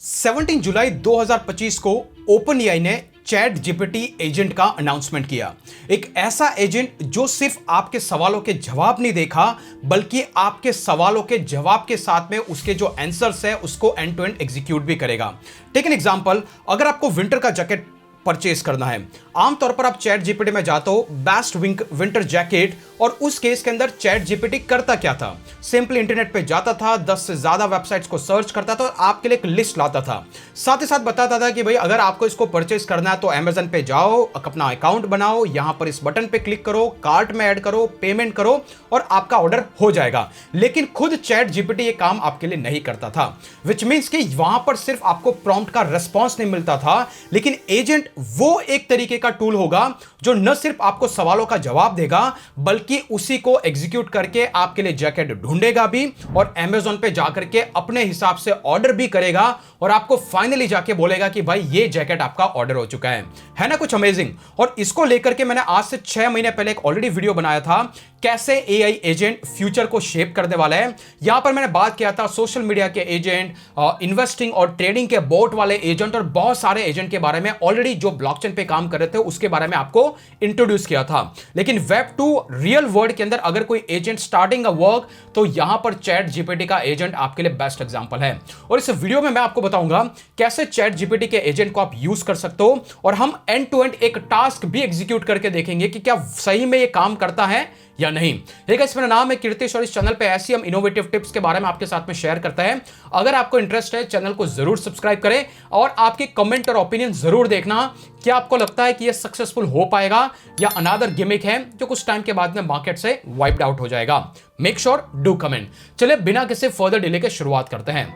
17 जुलाई 2025 को open AI ने chat GPT agent का अनाउंसमेंट किया। एक ऐसा एजेंट जो सिर्फ आपके सवालों के जवाब नहीं देखा, बल्कि आपके सवालों के जवाब के साथ में उसके जो आंसर्स है उसको एंड टू एंड एग्जीक्यूट भी करेगा। टेक एन एग्जांपल, अगर आपको विंटर का जैकेट परचेज करना है, आमतौर पर आप चैट जीपीटी में जाते हो बेस्ट विंटर जैकेट, और उस केस के अंदर चैट जीपीटी करता क्या था, सिंपली इंटरनेट पे जाता था, 10 से ज्यादा वेबसाइट्स को सर्च करता था और आपके लिए एक लिस्ट लाता था। साथ ही साथ बताता था कि भाई अगर आपको इसको परचेज करना है तो अमेजन पे जाओ, अपना अकाउंट बनाओ, यहां पर इस बटन पे क्लिक करो, कार्ट में ऐड करो, पेमेंट करो और आपका ऑर्डर हो जाएगा। लेकिन खुद चैट जीपीटी ये काम आपके लिए नहीं करता था, विच मीन्स कि वहां पर सिर्फ आपको प्रॉम्प्ट का रिस्पॉन्स नहीं मिलता था, लेकिन एजेंट वो एक तरीके का टूल होगा जो न सिर्फ आपको सवालों का जवाब देगा, बल्कि उसी को एग्जीक्यूट करके आपके लिए जैकेट ढूंढेगा भी और अमेज़न पे जाकर के अपने हिसाब से ऑर्डर भी करेगा और आपको फाइनली जाके बोलेगा कि भाई ये जैकेट आपका ऑर्डर हो चुका है ना कुछ अमेजिंग। और इसको लेकर के मैंने आज से 6 महीने पहले एक ऑलरेडी वीडियो बनाया था, कैसे एआई एजेंट फ्यूचर को शेप करने वाला है। यहां पर मैंने बात किया था सोशल मीडिया के एजेंट, इन्वेस्टिंग और ट्रेडिंग के बोट वाले एजेंट और बहुत सारे एजेंट के बारे में, ऑलरेडी जो ब्लॉकचेन पे काम कर रहे थे उसके बारे में आपको इंट्रोड्यूस किया था। लेकिन वेब 2 रियल वर्ल्ड के अंदर अगर कोई एजेंट स्टार्टिंग अ वर्क, तो यहां पर चैट जीपीटी का एजेंट आपके लिए बेस्ट एग्जांपल है। और इस वीडियो में मैं आपको बताऊंगा कैसे चैट जीपीटी के एजेंट को आप यूज कर सकते हो, और हम एंड टू एंड एक टास्क भी एग्जीक्यूट करके देखेंगे कि क्या सही में ये काम करता है या नहीं। ठीक है, मेरा नाम है कीर्तिश और इस चैनल पे ऐसी हम इनोवेटिव टिप्स के बारे में आपके साथ में शेयर करते हैं। अगर आपको इंटरेस्ट है, चैनल को जरूर सब्सक्राइब करें और आपके कमेंट और ओपिनियन जरूर देखना। क्या आपको लगता है कि यह सक्सेसफुल हो पाएगा या अनदर गिमिक है जो कुछ टाइम के बाद में मार्केट से वाइप्ड आउट हो जाएगा? Make sure do comment. चलिए बिना किसी फर्दर डिले के शुरुआत करते हैं।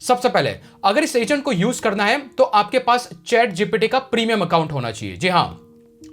सबसे पहले अगर इस एजेंट को यूज करना है तो आपके पास चैट जीपीटी का प्रीमियम अकाउंट होना चाहिए। जी हां,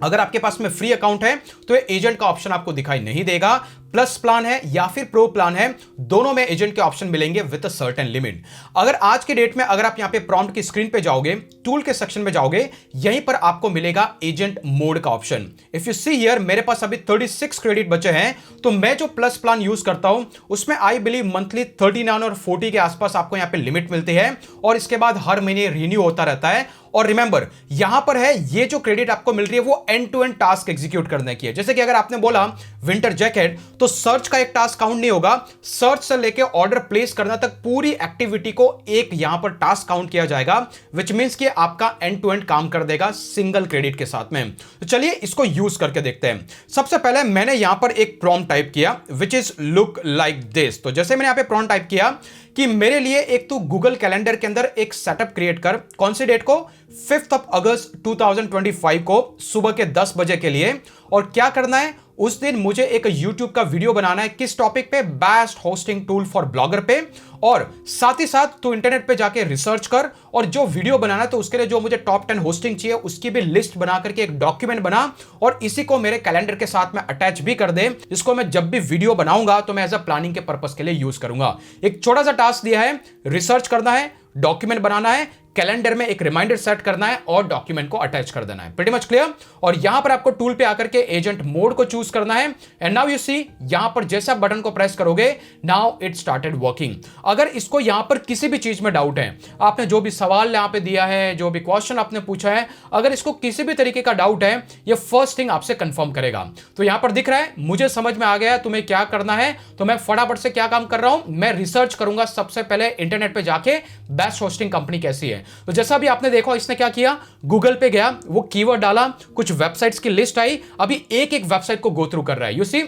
अगर आपके पास में फ्री अकाउंट है तो ये एजेंट का ऑप्शन आपको दिखाई नहीं देगा। प्लस प्लान है या फिर प्रो प्लान है, दोनों में एजेंट के ऑप्शन मिलेंगे विद अ सर्टेन लिमिट। अगर आज के डेट में अगर आप यहां पे प्रॉम्प्ट की स्क्रीन पे जाओगे, टूल के सेक्शन में जाओगे, यहीं पर आपको मिलेगा एजेंट मोड का option. If you see here, मेरे पास अभी 36 क्रेडिट बचे हैं, तो मैं जो प्लस प्लान यूज करता हूं उसमें आई बिलीव मंथली 39 और 40 के आसपास आपको यहां पे लिमिट मिलती है और इसके बाद हर महीने रिन्यू होता रहता है। और रिमेंबर, यहां पर है ये जो क्रेडिट आपको मिल रही है वो end to end task execute करने की है। जैसे कि अगर आपने बोला विंटर जैकेट, तो सर्च का एक टास्क काउंट नहीं होगा, सर्च से लेके ऑर्डर प्लेस करना तक पूरी एक्टिविटी को एक यहां पर टास्क काउंट किया जाएगा, विच मींस कि आपका एंड टू एंड काम कर देगा सिंगल क्रेडिट के साथ में। तो चलिए इसको यूज करके देखते हैं। सबसे पहले मैंने यहां पर एक प्रॉम्प्ट टाइप किया which is look like this. तो जैसे मैंने यहां पे प्रॉम्प्ट टाइप किया कि मेरे लिए एक तो गूगल कैलेंडर के अंदर एक सेटअप क्रिएट कर, कौन सी डेट को, 5 अगस्त 2025 को सुबह के 10 बजे के लिए। और क्या करना है, उस दिन मुझे एक YouTube का वीडियो बनाना है, किस टॉपिक पे, best hosting tool for blogger पे। और साथ ही साथ तू इंटरनेट पे जाके रिसर्च कर और जो वीडियो बनाना है तो उसके लिए जो मुझे टॉप 10 होस्टिंग चाहिए उसकी भी लिस्ट बना करके एक डॉक्यूमेंट बना और इसी को मेरे कैलेंडर के साथ में अटैच भी कर दे, जिसको मैं जब भी वीडियो बनाऊंगा तो मैं एज अ प्लानिंग के पर्पस के लिए यूज करूंगा। एक छोटा सा टास्क दिया है, रिसर्च करना है, डॉक्यूमेंट बनाना है, कैलेंडर में एक रिमाइंडर सेट करना है और डॉक्यूमेंट को अटैच कर देना है। Pretty much clear. और यहां पर आपको टूल पे आकर के एजेंट मोड को चूज करना है एंड नाउ यू सी, यहां पर जैसा बटन को प्रेस करोगे, नाउ इट स्टार्टेड वर्किंग। अगर इसको यहां पर किसी भी चीज में डाउट है, आपने जो भी सवाल यहां पे दिया है, जो भी क्वेश्चन आपने पूछा है, अगर इसको किसी भी तरीके का डाउट है, ये फर्स्ट थिंग आपसे कंफर्म करेगा। तो यहां पर दिख रहा है, मुझे समझ में आ गया तुम्हें क्या करना है, तो मैं फटाफट से क्या काम कर रहा हूं, मैं रिसर्च करूंगा सबसे पहले इंटरनेट पे जाके बेस्ट होस्टिंग कंपनी कैसी है। तो जैसा भी आपने देखा, इसने क्या किया, गूगल पे गया, वो कीवर्ड डाला, कुछ वेबसाइट्स की लिस्ट आई, अभी एक एक वेबसाइट को गो थ्रू कर रहा है। You see,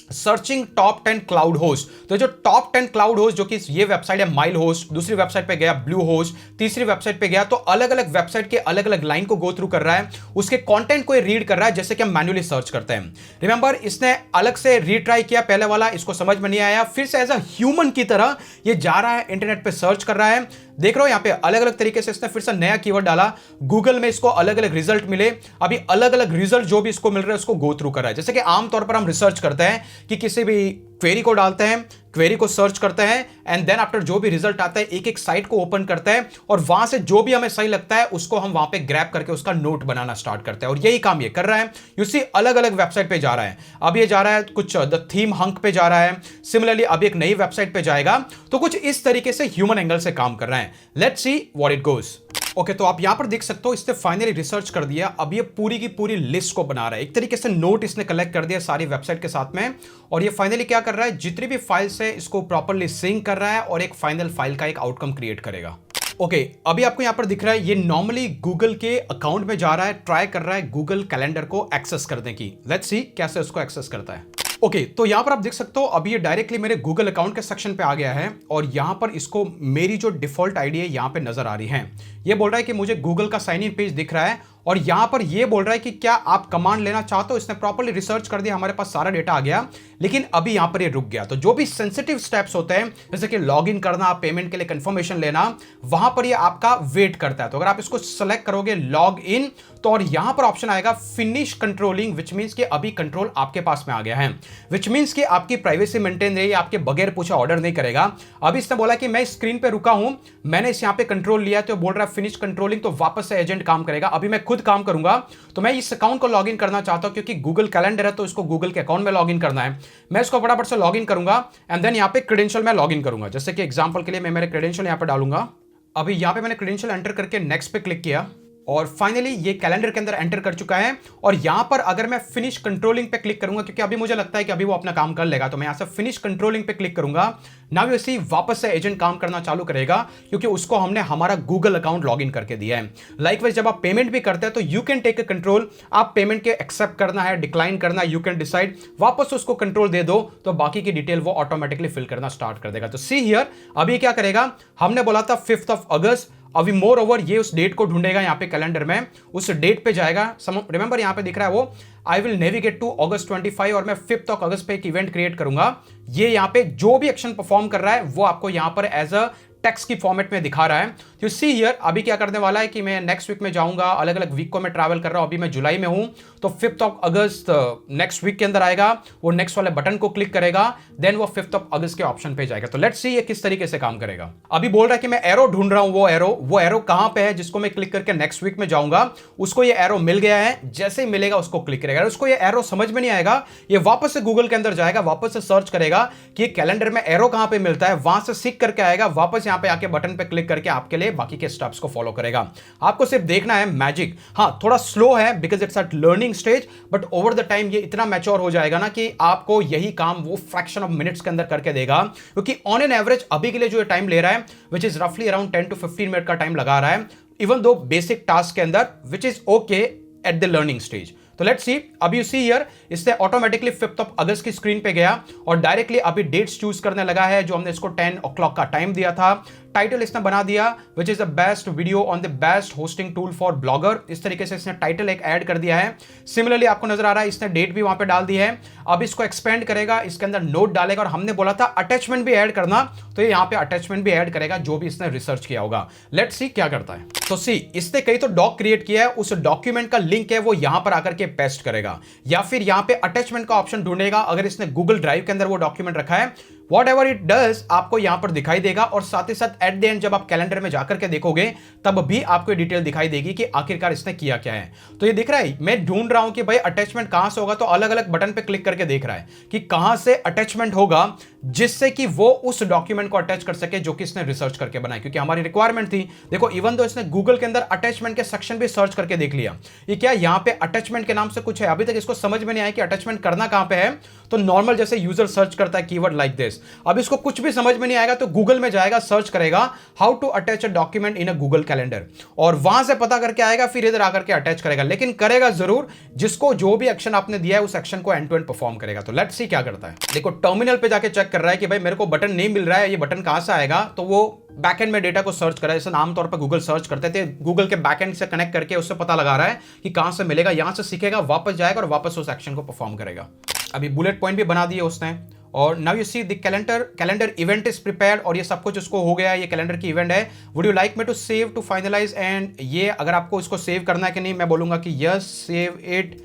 searching top 10 cloud host. तो जो टॉप 10 क्लाउड होस्ट, जो कि ये वेबसाइट है माइल होस्ट, दूसरी वेबसाइट पे गया ब्लू होस्ट, तीसरी वेबसाइट पे गया, तो अलग अलग वेबसाइट के अलग अलग लाइन को गो थ्रू कर रहा है, उसके कंटेंट को ये रीड कर रहा है जैसे कि हम मैन्युअली सर्च करते हैं। रिमेंबर, इसने अलग से रीट्राई किया पहले वाला, इसको समझ में नहीं आया, फिर से एज अ ह्यूमन की तरह ये जा रहा है, इंटरनेट पे सर्च कर रहा है। देख रहे हो यहां पे अलग अलग तरीके से इसने फिर से नया कीवर्ड डाला, गूगल में इसको अलग अलग रिजल्ट मिले, अभी अलग अलग रिजल्ट जो भी इसको मिल रहा है उसको गो थ्रू कर रहा है। जैसे कि आमतौर पर हम रिसर्च करते हैं कि किसी भी क्वेरी को डालते हैं, क्वेरी को सर्च करते हैं एंड देन आफ्टर जो भी रिजल्ट आता है एक एक साइट को ओपन करते हैं और वहां से जो भी हमें सही लगता है उसको हम वहां पे ग्रैब करके उसका नोट बनाना स्टार्ट करते हैं। और यही काम ये कर रहा है। यू सी अलग अलग वेबसाइट पे जा रहा है। अब ये जा रहा है कुछ द थीम हंक पे जा रहा है, सिमिलरली अब एक नई वेबसाइट पे जाएगा। तो कुछ इस तरीके से ह्यूमन एंगल से काम कर रहे हैं। Let's see what it goes. Okay, तो आप यहां पर देख सकते हो इसने फाइनली रिसर्च कर दिया। अब ये पूरी की पूरी लिस्ट को बना रहा है, एक तरीके से नोट इसने कलेक्ट कर दिया सारी वेबसाइट के साथ में। और ये फाइनली क्या कर रहा है, जितनी भी फाइल्स है इसको प्रॉपर्ली सिंक कर रहा है और एक फाइनल फाइल का एक आउटकम क्रिएट करेगा। ओके, अभी आपको यहां पर दिख रहा है ये नॉर्मली गूगल के अकाउंट में जा रहा है, ट्राई कर रहा है गूगल कैलेंडर को एक्सेस करने की। लेट्स सी कैसे उसको एक्सेस करता है। ओके, तो यहां पर आप देख सकते हो अभी ये डायरेक्टली मेरे गूगल अकाउंट के सेक्शन पे आ गया है और यहां पर इसको मेरी जो डिफॉल्ट आईडी है यहां पे नजर आ रही है। ये बोल रहा है कि मुझे गूगल का साइन इन पेज दिख रहा है और यहां पर ये बोल रहा है कि क्या आप कमांड लेना चाहते हो। इसने प्रॉपर्ली रिसर्च कर दिया, हमारे पास सारा डेटा आ गया, लेकिन अभी यहां पर ये रुक गया। तो जो भी सेंसिटिव स्टेप्स होते हैं जैसे कि लॉग इन करना, पेमेंट के लिए कंफर्मेशन लेना, वहां पर ये आपका वेट करता है। तो अगर आप इसको सेलेक्ट करोगे लॉग इन तो और यहां पर ऑप्शन आएगा फिनिश कंट्रोलिंग, विच मींस कि अभी कंट्रोल आपके पास में आ गया है, विच मींस कि आपकी प्राइवेसी मेंटेन रही, आपके बगैर पूछा ऑर्डर नहीं करेगा। अभी इसने बोला कि मैं स्क्रीन पे रुका हूं, मैंने इस यहां पे कंट्रोल लिया, तो बोल रहा है फिनिश कंट्रोलिंग, तो वापस से एजेंट काम करेगा। अभी मैं खुद काम करूंगा, तो मैं इस अकाउंट को लॉग इन करना चाहता हूं क्योंकि गूगल कैलेंडर है तो इसको गूगल के अकाउंट में लॉग इन करना है। मैं इसको फटाफट से लॉग इन करूंगा एंड देन यहां पे क्रेडेंशियल में लॉग इन करूंगा। जैसे कि एग्जांपल के लिए मैं मेरे क्रेडेंशियल यहां पे डालूंगा। अभी यहां पे मैंने क्रेडेंशियल एंटर करके नेक्स्ट पे क्लिक किया और फाइनली ये कैलेंडर के अंदर एंटर कर चुका है। और यहां पर अगर मैं फिनिश कंट्रोलिंग पे क्लिक करूंगा क्योंकि अभी मुझे लगता है कि अभी वो अपना काम कर लेगा, तो मैं यहां से फिनिश कंट्रोलिंग पे क्लिक करूंगा। नाउ यू सी वापस से एजेंट काम करना चालू करेगा क्योंकि उसको हमने हमारा गूगल अकाउंट लॉगिन करके दिया है। लाइकवाइज जब आप पेमेंट भी करते हैं तो you can take a control, आप पेमेंट के एक्सेप्ट करना है, डिक्लाइन करना है, यू कैन डिसाइड, वापस उसको कंट्रोल दे दो तो बाकी की डिटेल वो ऑटोमेटिकली फिल करना स्टार्ट कर देगा। तो सी हियर अभी क्या करेगा, हमने बोला था 5 अगस्त, अभी मोर ओवर ये उस डेट को ढूंढेगा यहाँ पे कैलेंडर में, उस डेट पे जाएगा। रिमेंबर यहाँ पे दिख रहा है वो आई विल नेविगेट टू अगस्त 25 और मैं 5 अगस्त पे एक इवेंट क्रिएट करूंगा। ये यहाँ पे जो भी एक्शन परफॉर्म कर रहा है वो आपको यहाँ पर एज अ टेक्स्ट की फॉर्मेट में दिखा रहा है। तो सी हियर अभी क्या करने वाला है कि मैं नेक्स्ट वीक में जाऊंगा, अलग अलग वीक को मैं ट्रैवल कर रहा हूं, अभी मैं जुलाई में हूं, तो 5 अगस्त नेक्स्ट वीक के अंदर आएगा, वो नेक्स्ट वाले बटन को क्लिक करेगा, देन वो 5 अगस्त के ऑप्शन पे जाएगा। तो लेट्स सी ये किस तरीके से काम करेगा। अभी बोल रहा है कि मैं एरो ढूंढ रहा हूं, वो एरो कहां पे है जिसको मैं क्लिक करके नेक्स्ट वीक में जाऊंगा। उसको ये एरो मिल गया है, जैसे ही मिलेगा उसको क्लिक करेगा। उसको ये एरो समझ में नहीं आएगा, ये वापस से गूगल के अंदर जाएगा, वापस से सर्च करेगा कि कैलेंडर में एरो कहां पे मिलता है, वहां से सीख करके आएगा, वापस यहां पे आके बटन पे क्लिक करके आपके लिए बाकी के स्टेप्स को फॉलो करेगा। आपको सिर्फ देखना है मैजिक। हाँ, थोड़ा स्लो है because it's eight learning stage, but over the time ये इतना मैच्योर हो जाएगा ना कि आपको यही काम वो फ्रैक्शन ऑफ मिनट्स के अंदर करके देगा। क्योंकि ऑन एन एवरेज अभी के लिए जो टाइम ले रहा है विच इज रफली अराउंड 10 to 15 मिनट का टाइम लगा रहा है, इवन दो बेसिक टास्क के अंदर, which is okay at the learning stage. तो लेट्स सी, अभी यू सी हियर इससे ऑटोमेटिकली 5 अगस्त की स्क्रीन पे गया और डायरेक्टली अभी डेट्स चूज करने लगा है जो हमने इसको 10 o'clock का टाइम दिया था। टाइटल इसने बना दिया विच is the best video on the best hosting tool for blogger. इस तरीके से इसने टाइटल एक ऐड कर दिया है। सिमिलरली आपको नजर आ रहा है इसने डेट भी वहां पे डाल दी है। अब इसको एक्सपेंड करेगा, इसके अंदर नोट डालेगा और हमने बोला था अटैचमेंट भी ऐड करना, तो ये यहां पे अटैचमेंट भी ऐड करेगा जो भी इसने रिसर्च किया होगा। लेट्स सी क्या करता है। तो सी, इसने कहीं तो डॉक क्रिएट किया है, उस डॉक्यूमेंट का लिंक है वो यहां पर आकर के पेस्ट करेगा या फिर यहां पे अटैचमेंट का ऑप्शन ढूंढेगा। अगर इसने गूगल ड्राइव के अंदर वो डॉक्यूमेंट रखा है, वॉट एवर इट डज आपको यहां पर दिखाई देगा और साथ ही साथ एट द एंड जब आप कैलेंडर में जाकर के देखोगे तब भी आपको डिटेल दिखाई देगी कि आखिरकार इसने किया क्या है। तो ये दिख रहा है, मैं ढूंढ रहा हूं कि भाई अटैचमेंट कहां से होगा, तो अलग अलग बटन पे क्लिक करके देख रहा है कि कहां से अटैचमेंट होगा जिससे कि वो उस डॉक्यूमेंट को अटैच कर सके जो कि इसने रिसर्च करके बनाया, क्योंकि हमारी रिक्वायरमेंट थी। देखो, इवन तो इसने गूगल के अंदर अटैचमेंट के सेक्शन भी सर्च करके देख लिया, ये क्या यहां पे अटैचमेंट के नाम से कुछ है, अभी तक इसको समझ में नहीं आया कि अटैचमेंट करना कहां पे है। तो नॉर्मल जैसे यूजर सर्च करता है कीवर्ड लाइक दिस, अब इसको कुछ भी समझ में नहीं आएगा तो गूगल में जाएगा, सर्च करेगा how to attach a document in a Google calendar और वहां से पता करके आएगा, फिर इधर आकर के अटैच करेगा। लेकिन करेगा जरूर जिसको जो भी एक्शन आपने दिया है उस एक्शन को एंड टू एंड परफॉर्म करेगा। तो लेट्स सी क्या करता है। देखो, टर्मिनल पे जाके चेक कर रहा है कि भाई मेरे को बटन नहीं मिल रहा है, ये बटन कहां से आएगा, तो वो बैकएंड में डेटा को सर्च कर रहा है। जैसे आमतौर पर गूगल सर्च करते थे, गूगल के बैकएंड से कनेक्ट करके उससे पता लगा रहा है कि कहां से मिलेगा, यहां से सीखेगा, वापस जाएगा और वापस उस एक्शन को परफॉर्म करेगा। अभी बुलेट पॉइंट भी बना दिए उसने और now you see the calendar event is prepared और ये सब कुछ उसको हो गया है, ये कैलेंडर की इवेंट है। Would you like me to save to finalize, and ये अगर आपको इसको सेव करना है कि नहीं, मैं बोलूंगा कि yes save it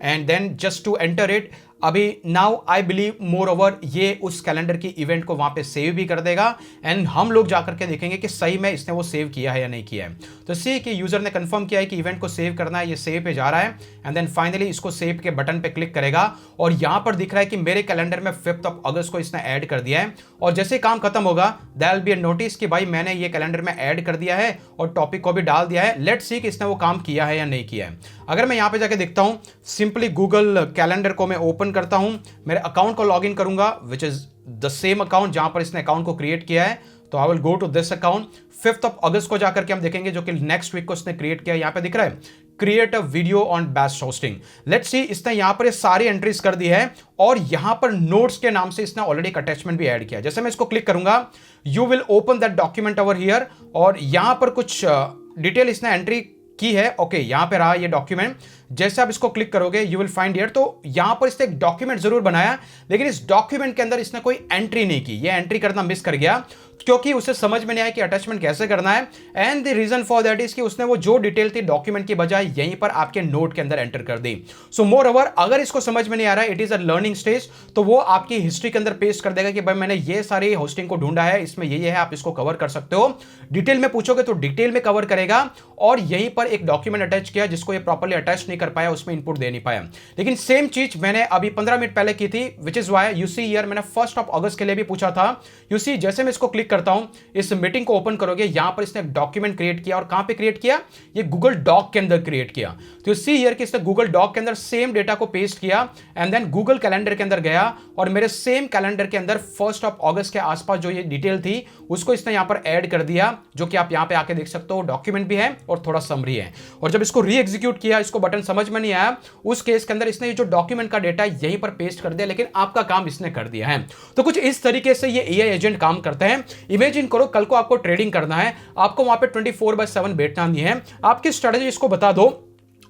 and then just to enter it. अभी now I believe more over ये उस कैलेंडर की इवेंट को वहां पे सेव भी कर देगा एंड हम लोग जाकर के देखेंगे कि सही में इसने वो सेव किया है या नहीं किया है। तो सी कि यूजर ने कंफर्म किया है कि इवेंट को सेव करना है, ये सेव पे जा रहा है एंड देन फाइनली इसको सेव के बटन पे क्लिक करेगा और यहां पर दिख रहा है कि मेरे कैलेंडर में 5 अगस्त को इसने ऐड कर दिया है। और जैसे काम खत्म होगा there will be a notice कि भाई मैंने ये कैलेंडर में ऐड कर दिया है और टॉपिक को भी डाल दिया है। लेट्स सी कि इसने वो काम किया है या नहीं किया है। अगर मैं यहां पे जाके देखता हूं, सिंपली गूगल कैलेंडर को मैं ओपन करता हूं, मेरे अकाउंट को लॉगिन करूंगा which is the same account जहां पर इसने अकाउंट को क्रिएट किया है। तो I will go to this account. 5 अगस्त को जाकर के हम देखेंगे जो कि नेक्स्ट वीक को इसने क्रिएट किया, यहां पे दिख रहा है create a video on best hosting. Let's see इसने यहां पर ये सारी एंट्रीज कर दी है और यहां पर नोट्स के नाम से इसने ऑलरेडी एक अटैचमेंट भी ऐड किया। जैसे मैं इसको क्लिक करूंगा you will open that document over here और यहां पर कुछ डिटेल इसने एंट्री की है। ओके यहां पे रहा ये डॉक्यूमेंट। जैसे आप इसको क्लिक करोगे यू विल फाइंड हियर, तो यहां पर इसने एक डॉक्यूमेंट जरूर बनाया लेकिन इस डॉक्यूमेंट के अंदर इसने कोई एंट्री नहीं की। ये एंट्री करना मिस कर गया क्योंकि उसे समझ में नहीं आया कि अटैचमेंट कैसे करना है and the reason for that is कि उसने वो जो डिटेल थी डॉक्यूमेंट की बजाय यहीं पर आपके नोट के अंदर एंटर कर दी। सो मोर ओवर अगर इसको समझ में नहीं आ रहा है, it is a learning stage, तो वो आपकी हिस्ट्री के अंदर पेस्ट कर देगा कि भाई मैंने ये सारी होस्टिंग को ढूंढा है, इसमें ये है, आप इसको कवर कर सकते हो। डिटेल में पूछोगे तो डिटेल में कवर करेगा और यहीं पर एक डॉक्यूमेंट अटैच किया जिसको ये प्रॉपर्ली अटैच नहीं कर पाया, उसमें इनपुट दे नहीं पाया। लेकिन सेम चीज मैंने अभी 15 मिनट पहले की थी which is why you see here मैंने 1 अगस्त के लिए भी पूछा था। यू सी जैसे मैं इसको क्लिक करता हूं, इस मीटिंग को ओपन करोगे, यहां पर इसने एक डॉक्यूमेंट क्रिएट किया और कहां पे क्रिएट किया, ये गूगल डॉक के अंदर क्रिएट किया। तो सी हियर कि इसने गूगल डॉक के अंदर सेम डेटा को पेस्ट किया एंड देन गूगल कैलेंडर के अंदर गया और मेरे सेम कैलेंडर के अंदर 1 अगस्त के आसपास जो ये डिटेल थी उसको इसने यहां पर ऐड कर दिया, जो कि आप यहां पे आके देख सकते हो। डॉक्यूमेंट भी है और थोड़ा समरी है। और जब इसको री एग्जीक्यूट किया, इसको बटन समझ में नहीं आया, उस केस के अंदर इसने ये जो डॉक्यूमेंट का डेटा यहीं पर पेस्ट कर दिया, लेकिन आपका काम इसने कर दिया है। तो कुछ इस तरीके से ये एआई एजेंट काम करते हैं। इमेजिन करो कल को आपको ट्रेडिंग करना है, आपको वहां पे 24/7 बैठना नहीं है, आपकी स्ट्रेटेजी इसको बता दो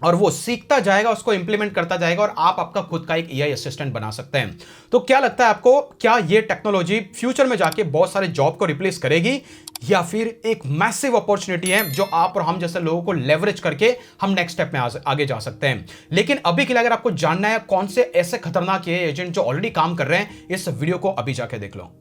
और वो सीखता जाएगा, उसको इंप्लीमेंट करता जाएगा और आप आपका खुद का एक एआई असिस्टेंट बना सकते हैं। तो क्या लगता है आपको, क्या ये टेक्नोलॉजी फ्यूचर में जाके बहुत सारे जॉब को रिप्लेस करेगी या फिर एक मैसिव अपॉर्चुनिटी है जो आप और हम जैसे लोगों को लेवरेज करके हम नेक्स्ट स्टेप में आगे जा सकते हैं? लेकिन अभी के लिए अगर आपको जानना है कौन से ऐसे खतरनाक एआई एजेंट जो ऑलरेडी काम कर रहे हैं, इस वीडियो को अभी जाके देख लो।